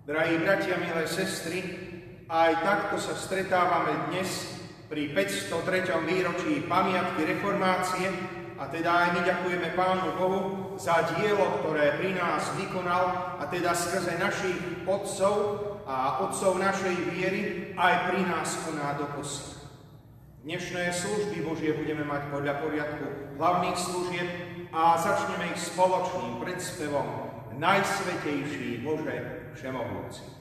Drahí bratia, milé sestry, aj takto sa stretávame dnes pri 503. výročí pamiatky reformácie a teda aj my ďakujeme Pánu Bohu za dielo, ktoré pri nás vykonal a teda skrze našich otcov a otcov našej viery aj pri nás koná doposiaľ. Dnešné služby Božie budeme mať podľa poriadku hlavných služieb a začneme ich spoločným predspevom Najsvätejší Bože Všemohúci.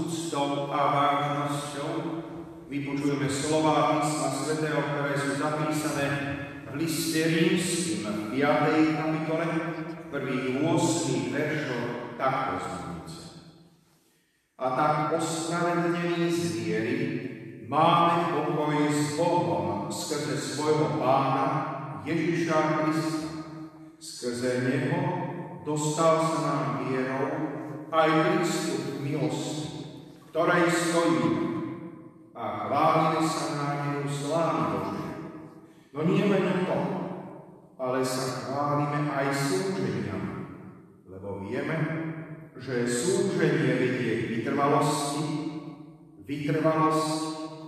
úctou a vážnosťou vypočujeme slová písma svätého, ktoré sú zapísané v liste Rímskym v 5. kapitole, prvých 8 veršov takto zmenice. A tak ospravedlnení z viery máme pokoj s Bohom skrze svojho Pána Ježiša Krista. Skrze Neho dostal sa nám vierou aj prístup k milosti, ktorej stojíme a chválime sa nádejou slávy Božej. No nie len to, ale sa chválime aj súženiami, lebo vieme, že súženie vedie k vytrvalosti, vytrvalosť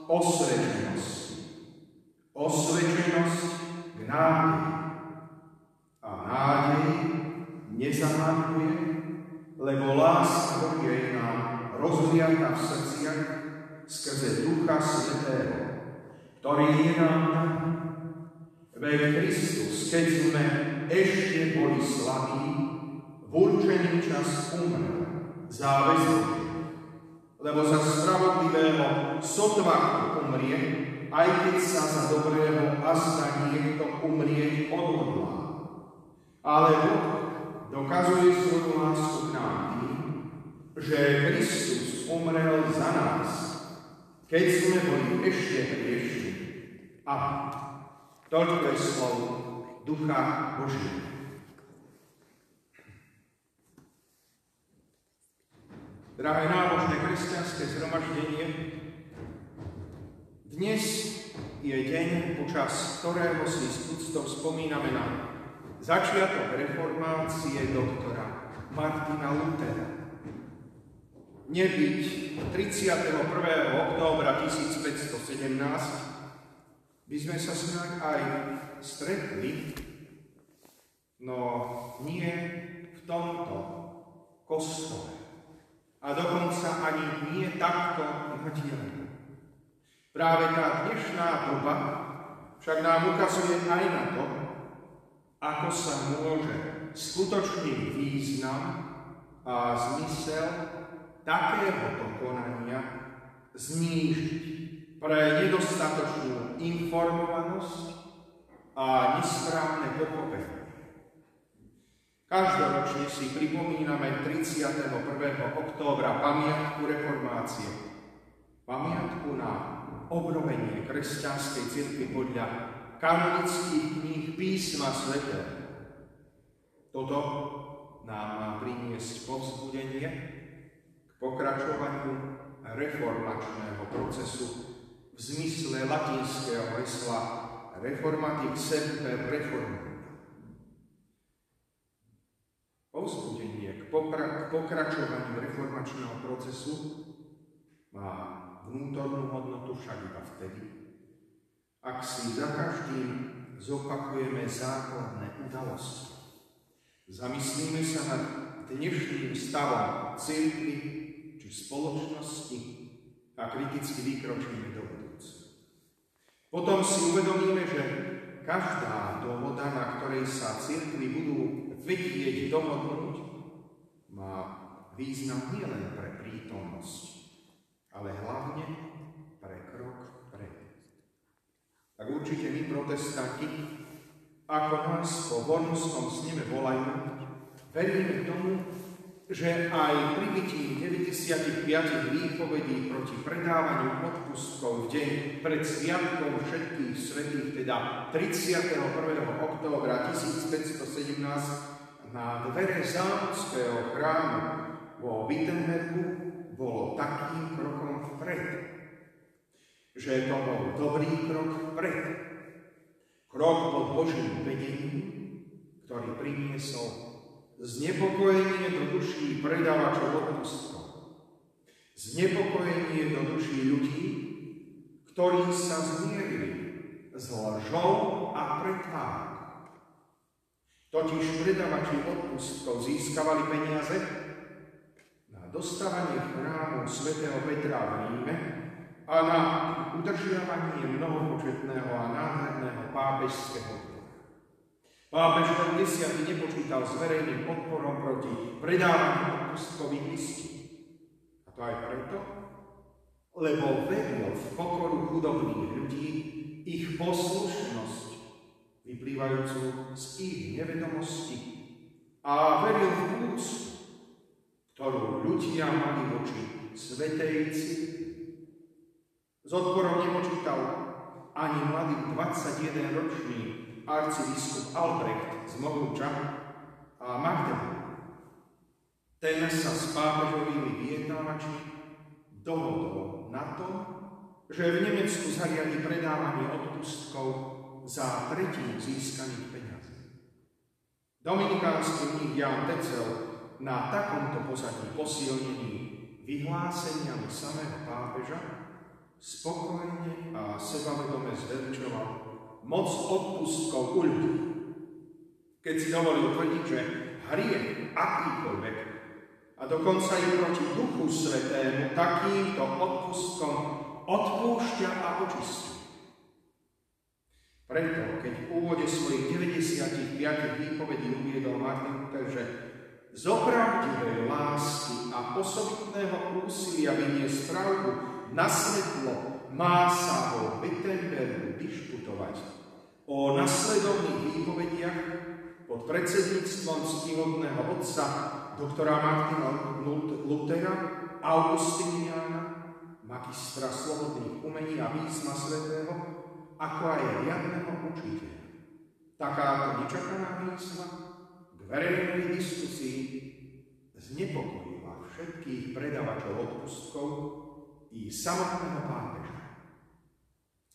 osvedčenosti, osvedčenosť k nádeji. A nádej nezahamňuje, lebo láska Božia je nám rozliata v srdciach skrze Ducha Svätého, ktorý je nám daný. Veď Kristus, keď sme ešte boli slabí, v určený čas umrel za bezbožných, lebo za spravodlivého sotva umrie, aj keď sa za dobrého azda niekto umrieť odhodlá. Ale Boh dokazuje svoju lásku k nám tým, že Kristus umrel za nás, keď sme boli ešte hriešni. A toľko je slov Ducha Božieho. Drahé nábožné kresťanské zhromaždenie, dnes je deň, počas ktorého si s úctou spomíname na začiatok reformácie doktora Martina Luthera. Nebyť 31. októbra 1517 by sme sa snáď aj stretli, no nie v tomto kostole. A dokonca ani nie takto na dielni. Práve tá dnešná doba však nám ukazuje aj na to, ako sa môže skutočný význam a zmysel takéhoto konania znížiť pre nedostatočnú informovanosť a nesprávne pochopenie. Každoročne si pripomíname 31. októbra pamiatku reformácie, pamiatku na obnovenie kresťanskej cirkvi podľa kanonických kníh písma svätého. Toto nám má priniesť povzbudenie k pokračovaniu reformačného procesu v zmysle latinského hesla Reformatic Semper Reformanda. Povzbudenie k pokračovaniu reformačného procesu má vnútornú hodnotu však iba vtedy, ak si za každým zopakujeme základné udalosti. Zamyslíme sa nad dnešným stavom cirkvi či spoločnosti a kriticky vykročíme do budúcna. Potom si uvedomíme, že každá dohoda, na ktorej sa cirkvi budú vedieť dohodnúť, má význam nielen pre prítomnosť, ale hlavne pre krok vpred. Tak určite my, protestanti, ako nás po Wormskom sneme volajú, veríme tomu, že aj pribitím 95 výpovedí proti predávaniu odpustkov v deň pred sviatkom všetkých svätých, teda 31. októbra 1517 na dvere zámodského chrámu vo Wittenbergu bolo takým krokom vpred, že to bol dobrý krok vpred. Krok pod Božím vedením, ktorý priniesol znepokojenie do duší predávačov odpustkov, znepokojenie do duší ľudí, ktorí sa zmierili s lžou a pretvárou. Totiž predávači odpustkov získavali peniaze na dostavanie chrámu svätého Petra v Ríme a na udržiavanie mnohopočetného a nádherného pápežského dvora. Pápež Leon X nepočítal s verejným odporom proti predávaniu odpustkových listí. A to to aj preto, lebo veril v pokoru chudobných ľudí, ich poslušnosť, vyplývajúcu z ich nevedomosti, a veril v úctu, ktorú ľudia mali voči svätejci. S odporom nepočítal ani mladý 21-ročný arcibiskup Albrecht z Mohuča a Magdeburgu. Ten sa s pápežovými vyjednávačmi dohodol na tom, že v Nemecku zariadi predávanie odpustkov za tretinu získaných peňazí. Dominikánsky mních Ján Tecel na takomto pozadí posilnení vyhláseniami samého pápeža spokojne a sebavedome zveličoval moc odpustkov u ľudí. Keď si dovolil tvrdiť, že hriech akýkoľvek a dokonca i proti Duchu Svätému takýmto odpustkom odpúšťa a očistí. Preto, keď v úvode svojich 95 výpovedí uviedol Martin Luther, že z opravdivej lásky a osobitného úsilia vyniesť pravdu na svetlo má sa vo Wittenbergu dišputovať o nasledovných výpovediach pod predsedníctvom ctihodného otca doktora Martina Luthera, Augustiniána, magistra slobodných umení a písma svätého, ako aj riadneho učiteľa. Takáto nečakaná výzva k verejnej diskusii znepokojila všetkých predavačov odpustkov i samotného pápeža.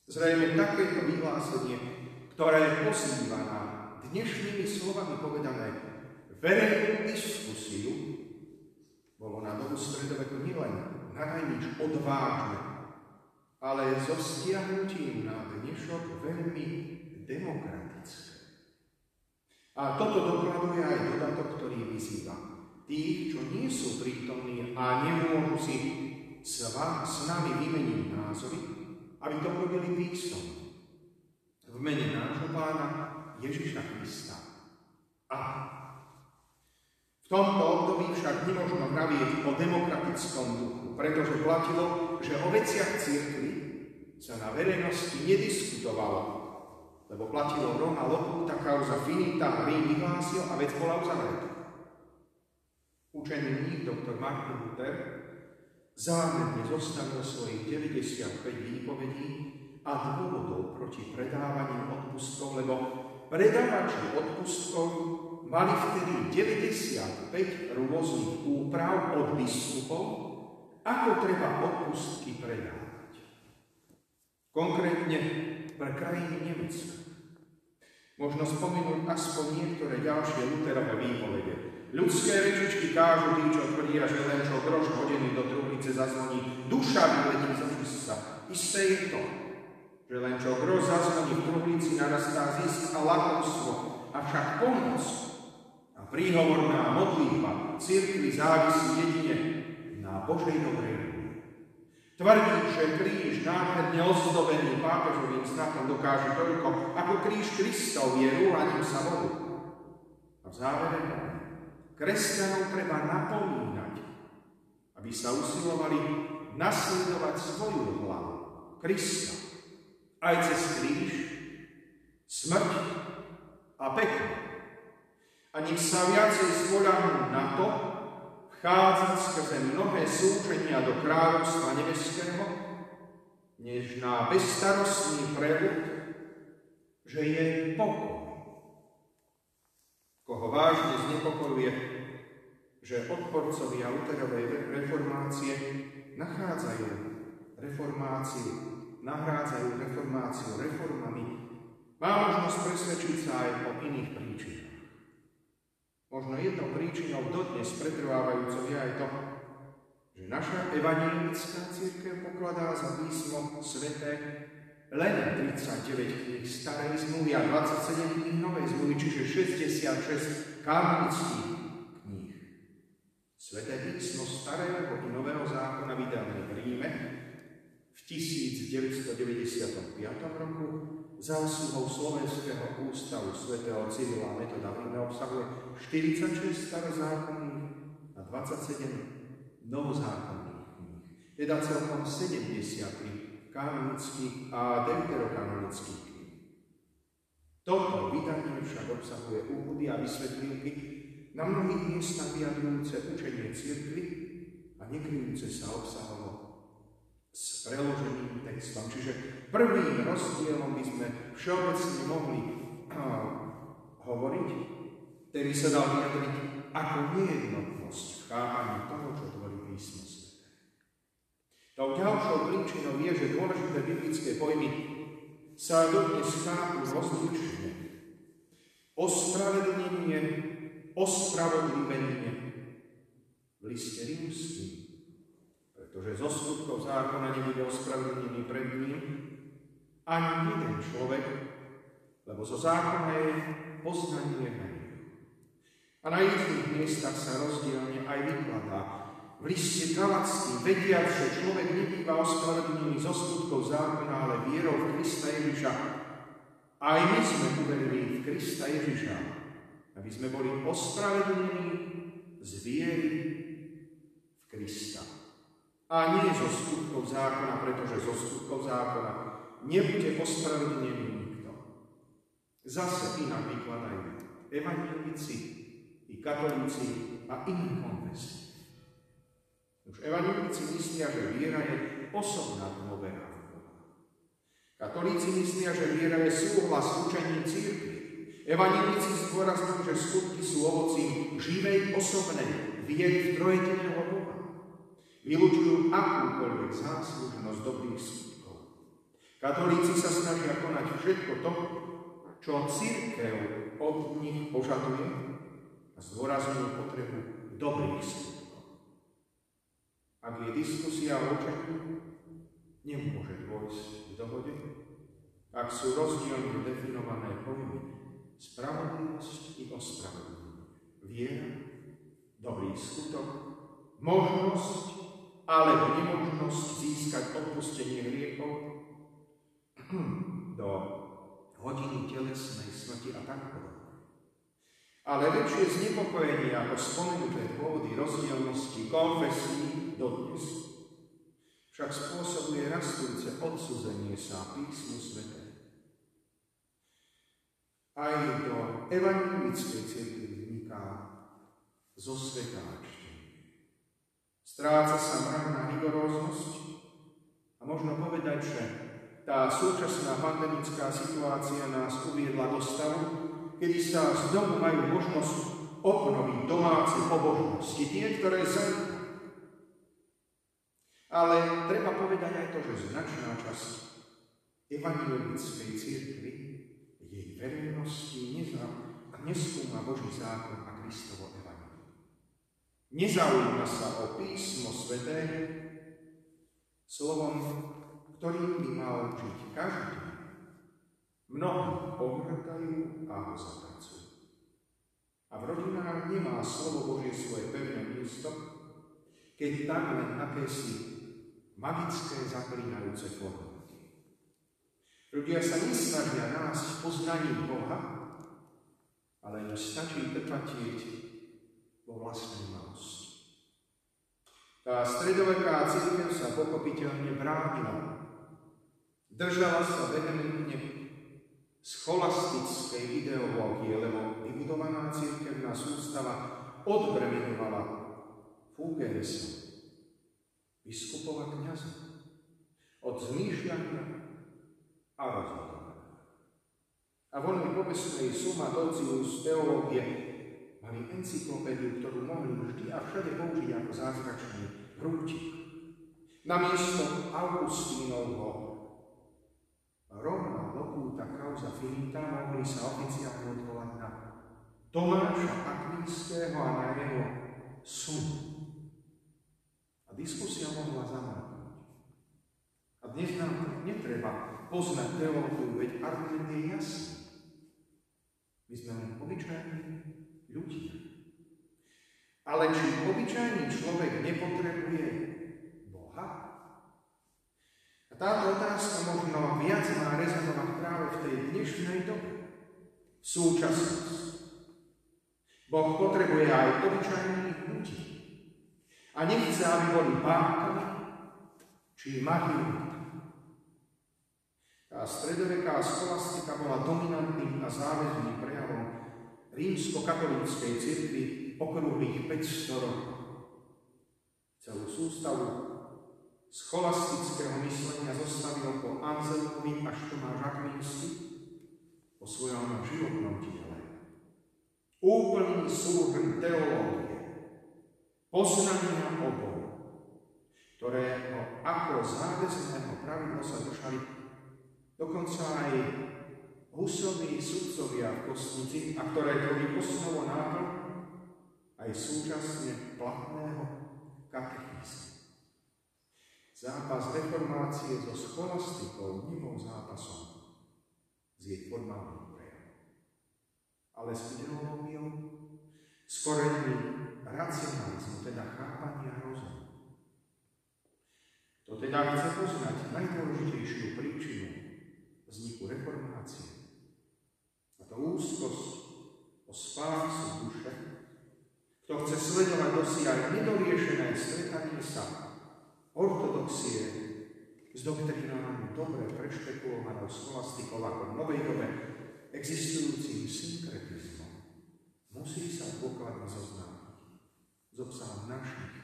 Zrejme takéto vyhlásenie, ktoré pozýva na dnešnými slovami povedané verejnú diskusiu, bolo na dobu stredoveku nielen nanajmíš odvážne, ale so stiahnutím na dnešok veľmi demokratické. A toto dokladuje aj dodatok, ktorý vyzýva tých, čo nie sú prítomní a nemôžu si s nami vymeniť názory, aby to robili písomne. V mene nášho Pána Ježiša Krista. Amen. V tomto období však nemožno vravieť o demokratickom duchu, pretože platilo, že o veciach cirkvi sa na verejnosti nediskutovalo, lebo platilo Roma locuta causa finita, Rím vyhlásil a vec bola uzavretá. Učený mních doktor Martin Luther zámerne zostavil svojich 95 výpovedí a dôvodov proti predávaniu odpustkov, lebo predávači odpustkov mali vtedy 95 rôznych úprav od biskupov, ako treba odpustky predávať. Konkrétne pre krajiny Nemecka. Možno spomenúť aspoň niektoré ďalšie Lutherové výpovede. Ľudské rečičky kážu tí, čo tvrdia, že len čo groš hodený do trubnice zazvoní, duša vyletí z očistca. Isté je to, že len čo groš zazvoní v trubnici, narastá zisk a lakomstvo, avšak pomoc a príhovorná modlitba cirkvi závisí jedine na Božej dobrej vôli. Tvrdí, že kríž nádherne ozdobený pápežovým znakom dokáže toľko, ako kríž Kristov je rúhaním sa vodu. A v závere kresťanov treba napomínať, aby sa usilovali nasledovať svoju hlavu, Krista, aj cez kríž, smrť a peklo. A nech sa viacej spoľahnú na to, vchádzať skrze mnohé súženia do kráľovstva nebeského, než na bezstarostný prevod, že je pokoj. Koho vážne znepokojuje, že odporcovia Lutherovej reformácie nahrádzajú reformáciu reformami, má možnosť presvedčiť sa aj o iných príčinách. Možno jednou príčinou dodnes pretrvávajúcou je aj to, že naša evanjelická cirkev pokladá za písmo sväté len 39 kníh starej zmluvy a 27 kníh novej zmluvy, čiže 66 kanonických kníh. Sväté písmo starého i nového zákona vydané v Ríme v 1995 roku za úsluhou Slovenského ústavu svätého Cyrila a Metoda v Ríme obsahuje 46 starozákonných a 27 novozákonných kníh. teda celkom 70 kanonických a deuterokanonických kníh. Toto vydanie však obsahuje úvody a vysvetlivky na mnohých miestach vyjadrujúce učenie cirkvi a nekryjúce sa obsahovo s preloženým textom. Čiže prvým rozdielom by sme všeobecne mohli hovoriť, ktorý sa dal vyjadriť ako nejednotnosť v chápaní toho, čo tvorí písmo sväté. Tou ďalšou príčinou je, že dôležité biblické pojmy sa dodnes chápu rozlične. Ospravedlnenie, ospravodlivenie v liste Rímskym, pretože zo skutkov zákona nebude ospravedlnený pred ním ani jeden človek, lebo zo zákona je poznanie hriechu. A na iných miestach sa rozdielne aj vykladá. V liste Galackým, vediac, že človek nebýva ospravedlnený zo skutkov zákona, ale vierou v Krista Ježiša. Aj my sme uverili v Krista Ježiša, aby sme boli ospravedlnení z viery v Krista. A nie zo skutkov zákona, pretože zo skutkov zákona nebude ospravedlnený nikto. Zase inak vykladajú evanjelici i katolíci a iní konfesie. Už evanjelici myslia, že viera je osobná dôvera v Boha. Katolíci myslia, že viera je súhlas učení cirkvi. Evanjelici zdôrazňujú, že skutky sú ovocím živej osobnej viery v trojjediného Boha. Vylučujú akúkoľvek záslužnosť dobrých skutkov. Katolíci sa snažia konať všetko to, čo cirkev od nich požaduje, a zdôrazňujú potrebu dobrých skutkov. Ak je diskusia o učení, nemôže dôjsť k dohode, ak sú rozdielne definované pojmy spravodlivosť i ospravedlnenie, viera, dobrý skutok, možnosť alebo nemožnosť získať odpustenie hriechov do hodiny telesnej smrti a tak podobne. Ale väčšie znepokojenie ako spomenuté dôvody rozdielnosti konfesí dodnes však spôsobuje rastúce odsudzenie sa písmu sväté. Aj do evanjelickej cirkvi vzniká zosvetáčtenie. Stráca sa mravná rigoróznosť a možno povedať, že tá súčasná pandemická situácia nás uviedla do stavu, kedy sa znovu majú možnosť obnoviť domáce pobožnosti, tie, ktoré zanikli. Ale treba povedať aj to, že značná časť evanjelickej cirkvi, jej verejnosti neskúma Boží zákon a Kristovo evanjelium. Nezaujíma sa o písmo sväté, slovom, ktorým by mal žiť každý. Mnohí pohrdajú a ho zatracujú. A v rodinách nemá slovo Božie svoje pevné miesto, keď tam len akési magické zaklínajúce formulky. Ľudia sa nesnažia nájsť v poznaní Boha, ale im stačí trpatieť vo vlastnej malosti. Tá stredoveká cirkev sa pochopiteľne bránila. Držala sa vehementne scholastickej ideológie, lebo vybudovaná cirkevná sústava odbremenovala fúgeresom biskupov a kňazov od zmýšľania a rozhodovania. A v onej povestnej Summa Dontius teológie mali encyklopédiu, ktorú mohli vždy a všade použiť ako zázračný prútik. Namiesto Augustínovho Roma, Locuta, Causa Finita mohli sa oficiálne odvolať na Tomáša Akvinského a na jeho Sumu. A diskusia mohla zamrknúť. A dnes nám netreba poznať teológiu, veď argument je jasný. My sme len obyčajní ľudia. Ale či obyčajný človek nepotrebuje Boha? A táto otázka možno viac má rezonovať práve v tej dnešnej dobe. Súčasnosť. Boh potrebuje aj obyčajných ľudí. A nechce, aby boli pánkami, či Mahiu. Tá stredoveká scholastika bola dominantným a záväzným prejavom rímsko-katolíckej cirkvi okrúhlych 500 rokov. Celú sústavu scholastického myslenia zostavil po Anselmovi až Tomáš Akvinský po svojom životnom diele. Úplný súhrn teológie, poznania obou, ktorého ako záväzného pravidla sa držali dokonca aj Husoví sudcovia v Kostnici, a ktoré tvorí osnovu náplň aj súčasne platného katechizmu. Zápas reformácie so scholastikou nebol zápasom s jej formálnym prejavom, ale s ideológiou, s koreňmi racionalizmu, teda chápania rozumu. To teda chce poznať najdôležitejšiu príčinu vzniku reformácie, a to úzkosť o spásu duše. Kto chce sledovať dosiaľ nedoriešené stretanie sa ortodoxie s doktrinálnym dobre prešpekulovanou scholastikou ako v novej dobe existujúcim synkretizmom, musí sa dôkladne zoznámiť s obsahom našich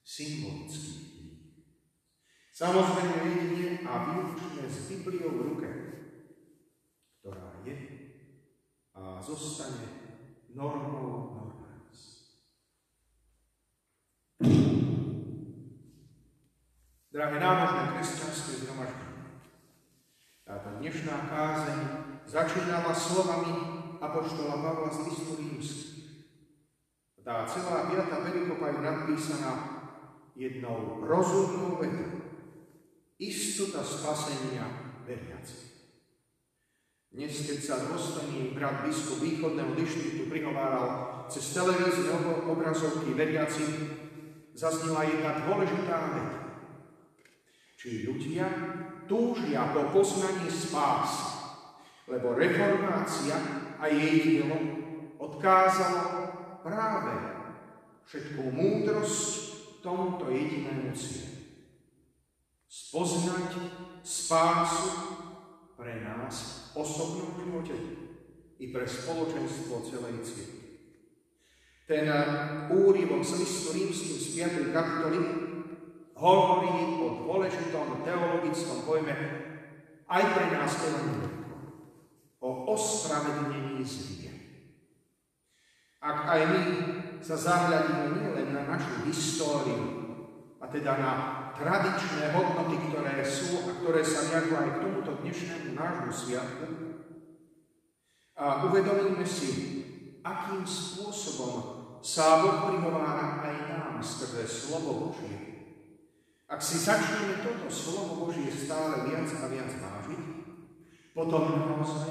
symbolických kníh. Samozrejme jedine a výlučne s Bibliou v ruke, ktorá je a zostane normou normális. Drahé nábožné kresťanské zhromaždenie, táto dnešná kázeň začínala slovami apoštola Pavla z listu rímskych. Tá celá 5. perikopa je nadpísaná jednou rozumnou vetou. Istota spasenia veriacich. Dnes, keď sa dôstojný brat biskup východného dištriktu prihováral cez televízne obrazovky veriacich, zaznela jedna dôležitá veta. Či ľudia túžia po poznaní spásy, lebo reformácia a jej dielo odkázalo práve všetkú múdrosť tomuto jedinému cieľu. Spoznať spásu pre nás v osobnom živote i pre spoločenstvo celej cirkvi. Ten úryvok z listu rímskym z 5. kapitoly hovorí o dôležitom teologickom pojme aj pre nás evanjelikov, o ospravedlnení z vie. Ak aj my sa zahľadíme nielen na našu históriu, a teda na tradičné hodnoty, ktoré sú a ktoré sa viažú aj k tomuto dnešnému nášmu sviatku, a uvedomíme si, akým spôsobom sa Boh prihovára aj nám skrze slovo Božie. Ak si začneme toto slovo Božie stále viac a viac vážiť, potom naozaj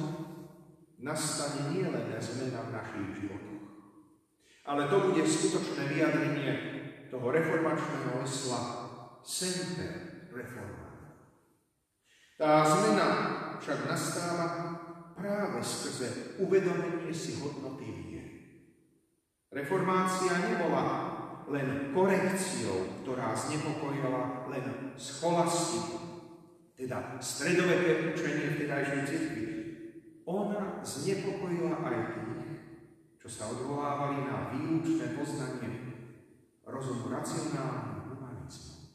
nastane nielen zmena v našich životoch, ale to bude skutočné vyjadrenie toho reformačného hesla Semper Reformanda. Tá zmena však nastáva práve skrze uvedomenie si hodnoty viery. Reformácia nebola len korekciou, ktorá znepokojila len scholastiku, teda stredoveké učenie vtedajšej cirkvi. Ona znepokojila aj tých, čo sa odvolávali na výlučné poznanie rozumu racionálnym humanizmom.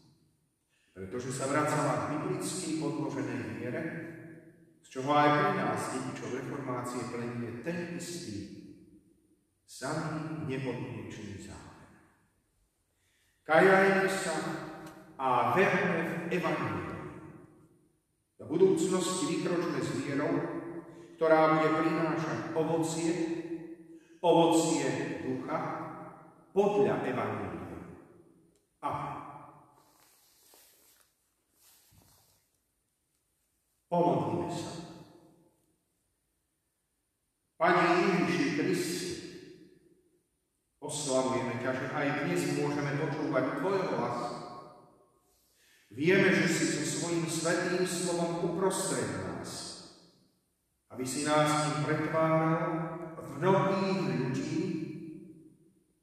Pretože sa vracala k biblicky podloženej viere, z čoho aj pri nás dedičov reformácie plenie ten istý, samý nepodmienečný zámer. Kajajme sa a verme v evanjelium. Do budúcnosti vykročme s vierou, ktorá bude prinášať ovocie ducha podľa evanjelia. Amen. Pomodlíme sa. Pane Ježiši Kriste, oslavujeme ťa, že aj dnes môžeme počúvať tvoj hlas. Vieme, že si so svojím svätým slovom uprostred nás, aby si nás ním pretváral v nových ľudí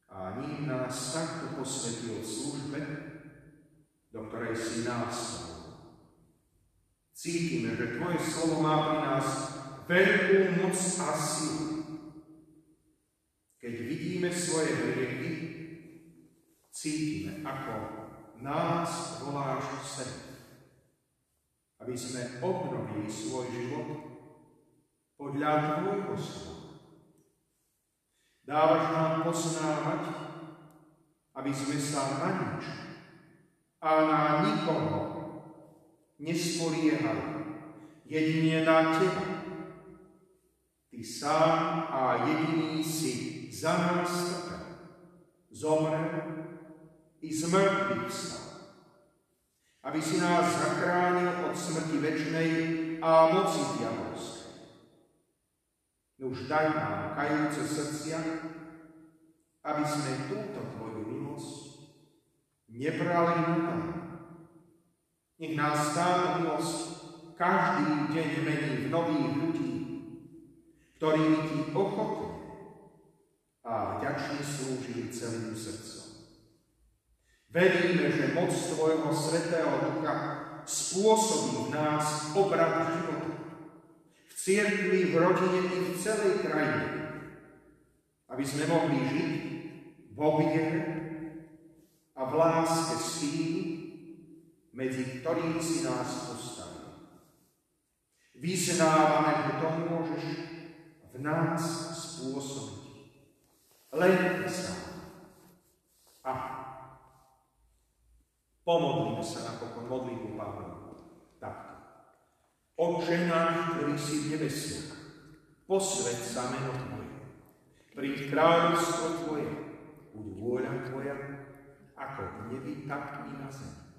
a ním nás takto posvetil v službe do ktorej si nás. Cítime, že Tvoje slovo má pri nás veľkú moc a silu. Keď vidíme svoje hriechy, cítime, ako nás voláš k sebe, aby sme obnovili svoj život podľa Tvojho slova. Dávaš nám poznávať, aby sme sa na nič a na nikoho nespoliehali, jedine na Teba. Ty sám a jediný si za nás trpel, zomrel i z mŕtvych vstal, aby si nás zachránil od smrti večnej a moci diabolskej. Už daj nám kajúce srdcia, aby sme túto Tvoju milosť nebrali na tam. Nech nás táto milosť každý deň mení v nových ľudí, ktorými Ti ochotne a vďačne slúžili celým srdcom. Veríme, že moc Tvojho Svätého Ducha spôsobí v nás obrat života, v cirkvi, v rodine i v celej krajine, aby sme mohli žiť vo viere a v láske s tým, medzi ktorým si nás postavil. Vyznávame, že to môžeš v nás spôsobiť. Len sa. A pomodlíme sa napokon modlitbu Pavlovu. Takto. Otče náš, ktorý si v nebesiach, posväť sa meno Tvoje. Príď kráľovstvo Tvoje, buď vôľa Tvoja, ako v nebi, tak i na zemi.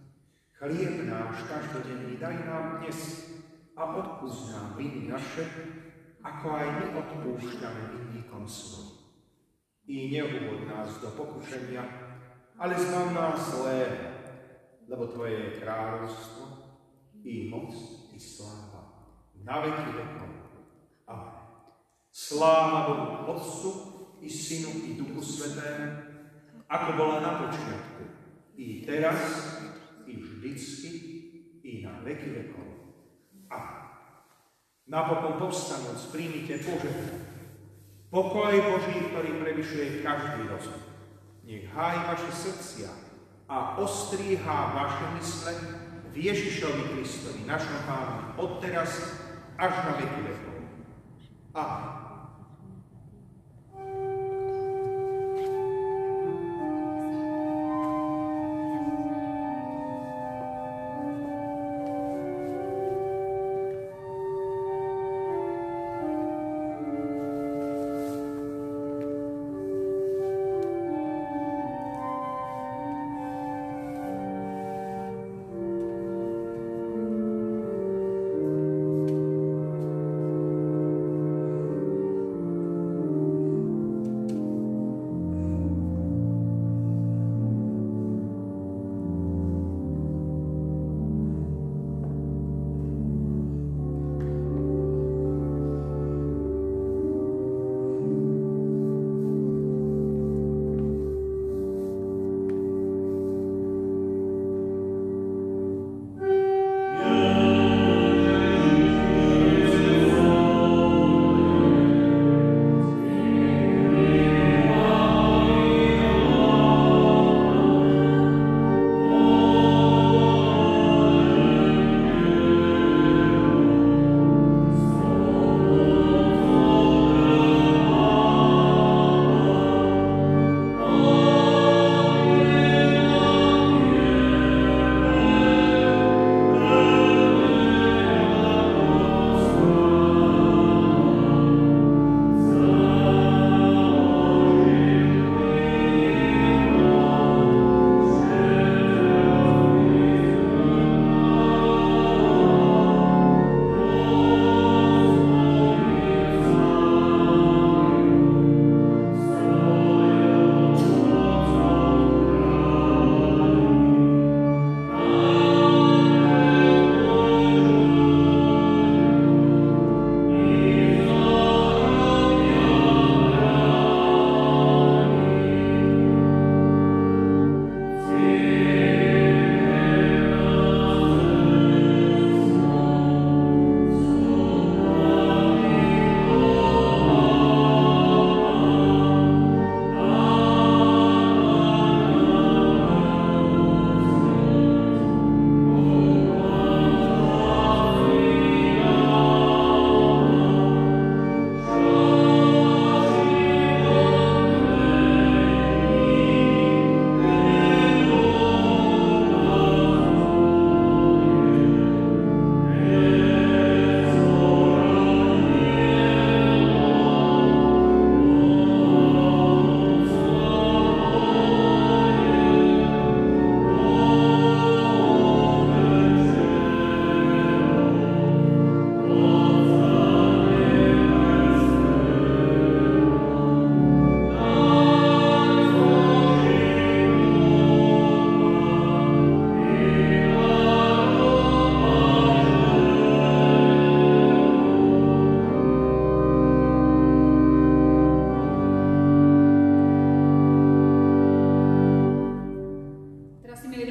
Chlieb náš každodenný daj nám dnes a odpusť nám viny naše, ako aj my odpúšťame vinníkom svojim. I neuvod nás do pokušenia, ale zbav nás zlého, lebo Tvoje je kráľovstvo, i moc, i sláva, na veky vekov. Amen. Sláva Bohu Otcu, i Synu, i Duchu Svätému, ako bola na počiatku, i teraz, i vždycky, i na veky vekov. Amen. Napokon povstanúc, príjmite požehnanie. Pokoj Boží, ktorý prevyšuje každý rozum. Nech hájí vaše srdcia a ostríhá vaše mysle v Ježišovi Kristovi, našom Pánovi, od teraz až na veky vekov. Amen.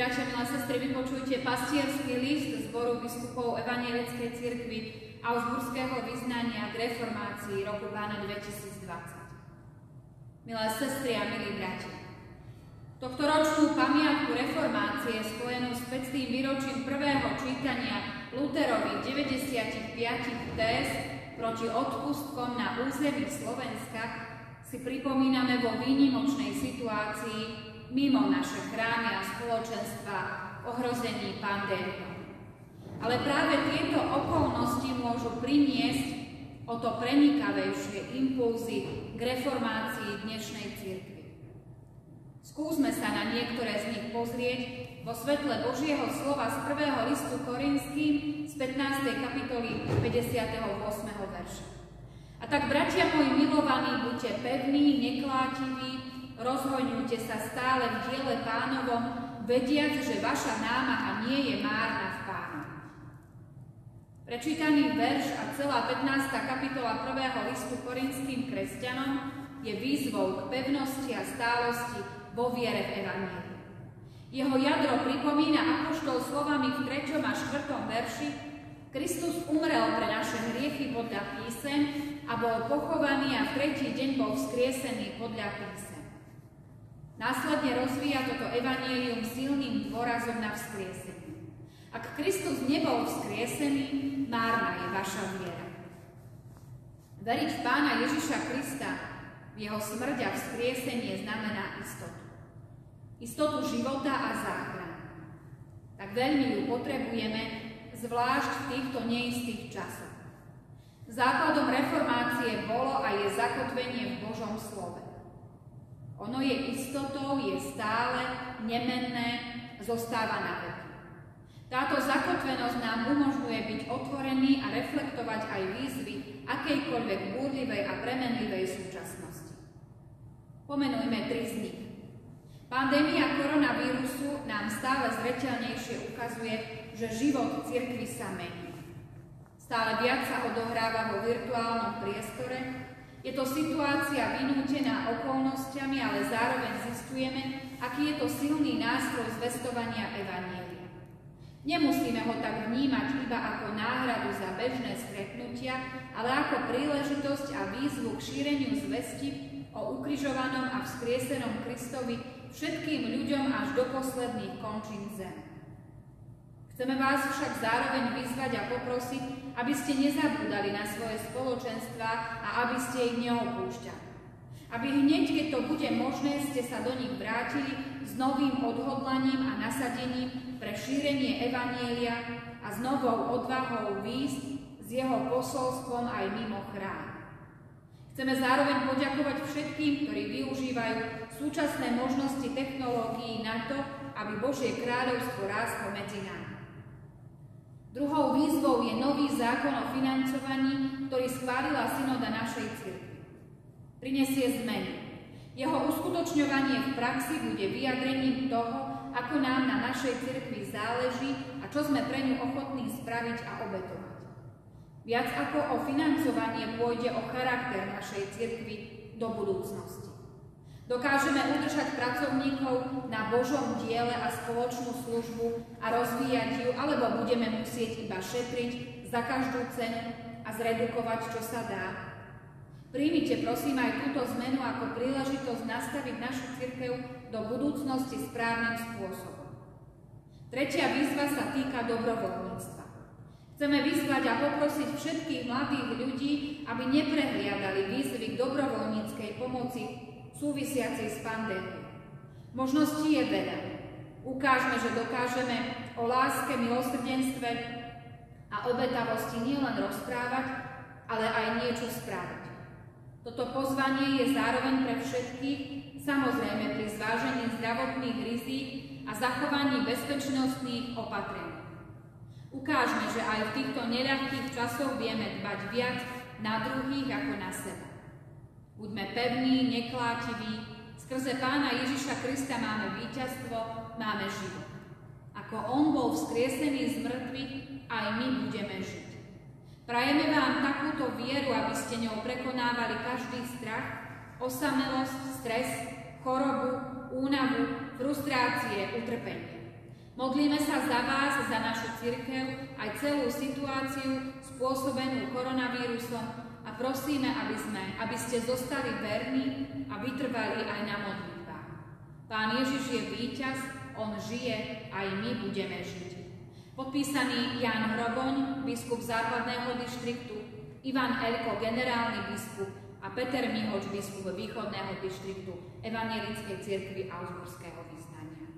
bratia, milé sestry, vypočujte pastierský list zboru biskupov Evangelickej cirkvi Augsburského vyznania k reformácii roku Pána 2020. Milé sestry a milí bratia, tohtoročnú pamiatku reformácie spojenú s 500. výročím prvého čítania Lutherových 95 téz proti odpustkom na území Slovenska si pripomíname vo výnimočnej situácii mimo naše chrámy a spoločenstva v ohrození pandémiou. Ale práve tieto okolnosti môžu priniesť o to prenikavejšie impulzy k reformácii dnešnej cirkvi. Skúsme sa na niektoré z nich pozrieť vo svetle Božieho slova z 1. listu Korinským z 15. kapitoly 58. verša. A tak, bratia moji milovaní, buďte pevní, neklátiví, rozhoňujte sa stále v diele Pánovom, vediac, že vaša námaha nie je márna v Pánovi. Prečítaný verš a celá 15. kapitola 1. listu Korinským kresťanom je výzvou k pevnosti a stálosti vo viere v Evanjeliu. Jeho jadro pripomína apoštol slovami v 3. a 4. verši: Kristus umrel pre naše hriechy podľa písem a bol pochovaný a v 3. deň bol vzkriesený podľa písem. Následne rozvíja toto evanjelium silným dôrazom na vzkriesenie. Ak Kristus nebol vzkriesený, márna je vaša viera. Veriť v Pána Ježiša Krista, v jeho smrť a vzkriesenie znamená istotu. Istotu života a záchrany. Tak veľmi ju potrebujeme, zvlášť v týchto neistých časoch. Základom reformácie bolo a je zakotvenie v Božom slove. Ono je istotou, je stále, nemenné, zostáva na veky. Táto zakotvenosť nám umožňuje byť otvorený a reflektovať aj výzvy akejkoľvek búrlivej a premenlivej súčasnosti. Pomenujme 3 z nich. Pandémia koronavírusu nám stále zreteľnejšie ukazuje, že život cirkvi sa mení. Stále viac sa odohráva vo virtuálnom priestore. Je to situácia vynútená okolnostiami, ale zároveň zistujeme, aký je to silný nástroj zvestovania evanjelia. Nemusíme ho tak vnímať iba ako náhradu za bežné stretnutia, ale ako príležitosť a výzvu k šíreniu zvesti o ukrižovanom a vzkriesenom Kristovi všetkým ľuďom až do posledných končín zeme. Chceme vás však zároveň vyzvať a poprosiť, aby ste nezabúdali na svoje spoločenstvá a aby ste ich neopúšťali. Aby hneď, keď to bude možné, ste sa do nich vrátili s novým odhodlaním a nasadením pre šírenie evanjelia a s novou odvahou výjsť s jeho posolstvom aj mimo chrám. Chceme zároveň poďakovať všetkým, ktorí využívajú súčasné možnosti technológií na to, aby Božie kráľovstvo rástlo medzi nami. Druhou výzvou je nový zákon o financovaní, ktorý schválila synoda našej cirkvi. Prinesie zmeny. Jeho uskutočňovanie v praxi bude vyjadrením toho, ako nám na našej cirkvi záleží a čo sme pre ňu ochotní spraviť a obetovať. Viac ako o financovanie pôjde o charakter našej cirkvi do budúcnosti. Dokážeme udržať pracovníkov na Božom diele a spoločnú službu a rozvíjať ju, alebo budeme musieť iba šetriť za každú cenu a zredukovať, čo sa dá. Príjmite prosím aj túto zmenu ako príležitosť nastaviť našu cirkev do budúcnosti správnym spôsobom. Tretia výzva sa týka dobrovoľníctva. Chceme vyzvať a poprosiť všetkých mladých ľudí, aby neprehliadali výzvy k dobrovoľníckej pomoci súvisiacej s pandémiou. Možností je veľa. Ukážme, že dokážeme o láske, milosrdenstve a obetavosti nielen rozprávať, ale aj niečo spraviť. Toto pozvanie je zároveň pre všetkých, samozrejme pri zvážení zdravotných rizík a zachovaní bezpečnostných opatrení. Ukážme, že aj v týchto neľahkých časoch vieme dbať viac na druhých ako na seba. Buďme pevní, neklátiví, skrze Pána Ježiša Krista máme víťazstvo, máme život. Ako on bol vzkriesený z mŕtvych, aj my budeme žiť. Prajeme vám takúto vieru, aby ste ňou prekonávali každý strach, osamelosť, stres, chorobu, únavu, frustrácie, utrpenie. Modlíme sa za vás, za našu cirkev, aj celú situáciu spôsobenú koronavírusom a prosíme, aby ste zostali verní a vytrvali aj na modlitbách. Pán Ježiš je víťaz, on žije, aj my budeme žiť. Podpísaný Ján Hroboň, biskup Západného dištriktu, Ivan Elko, generálny biskup a Peter Mihoč, biskup Východného dištriktu Evangelickej cirkvi Augsburského vyznania.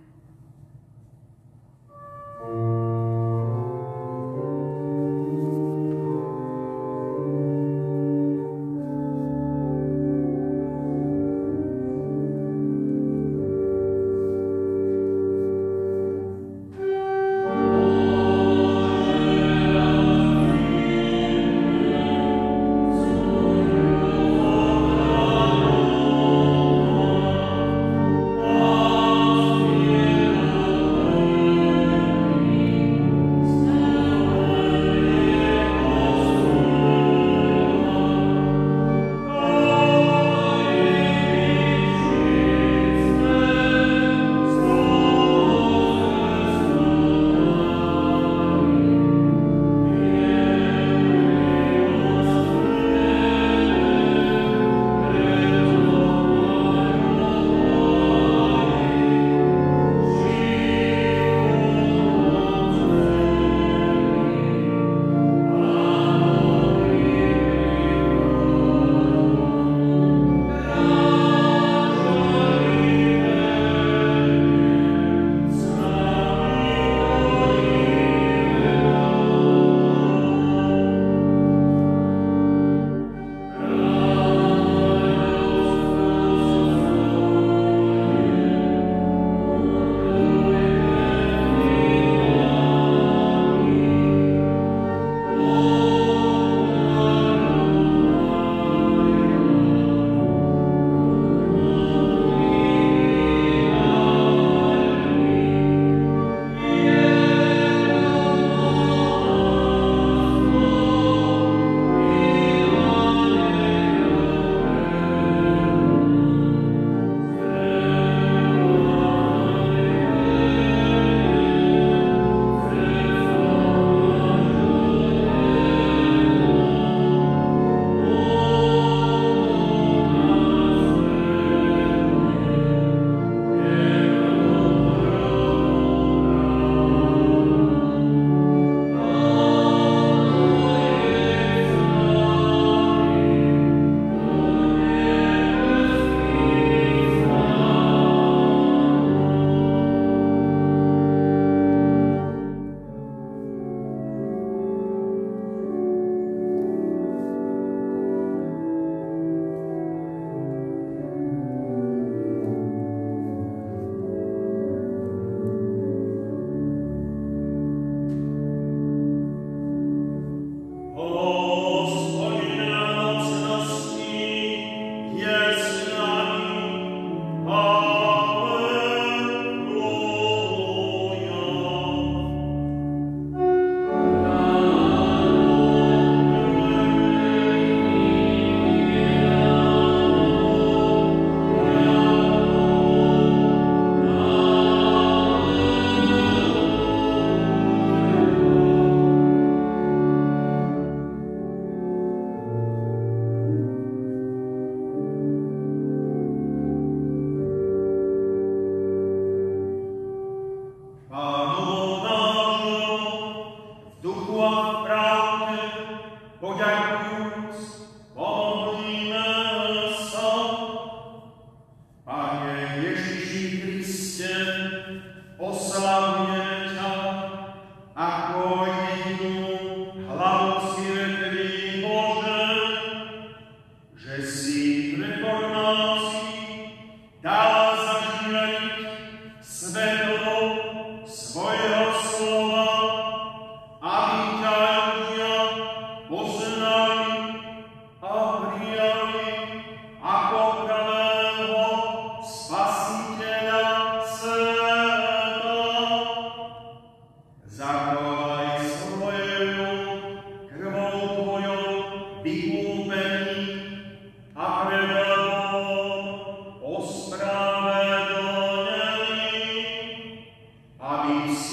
aby si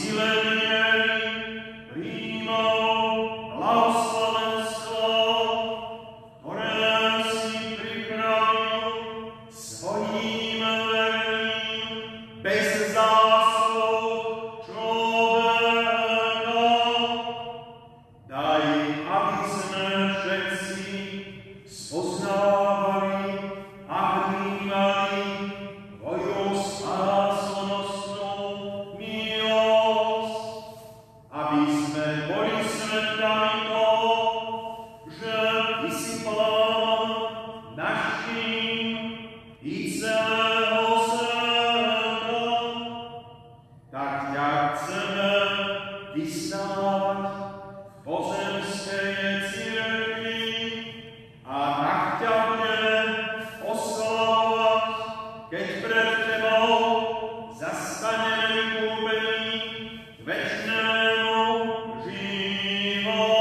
ťa chceme vystávať v pozemskej cirkvi a tak ťa budeme oslavovať, keď pred tebou zastaneme vykúpení k večnému životu.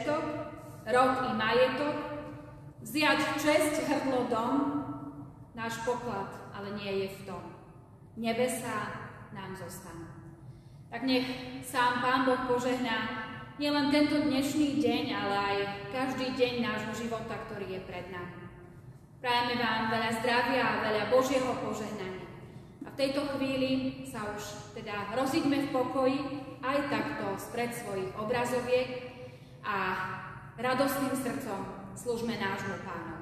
všetok, rod i majetok, vziať česť, hrdlo, dom, náš poklad ale nie je v tom. Nebesá nám zostanú. Tak nech sám Pán Boh požehná nielen tento dnešný deň, ale aj každý deň nášho života, ktorý je pred nami. Prajeme vám veľa zdravia a veľa Božieho požehnania. A v tejto chvíli sa už teda rozíďme v pokoji aj takto spred svojich obrazoviek a radostným srdcom slúžme nášmu Pánu.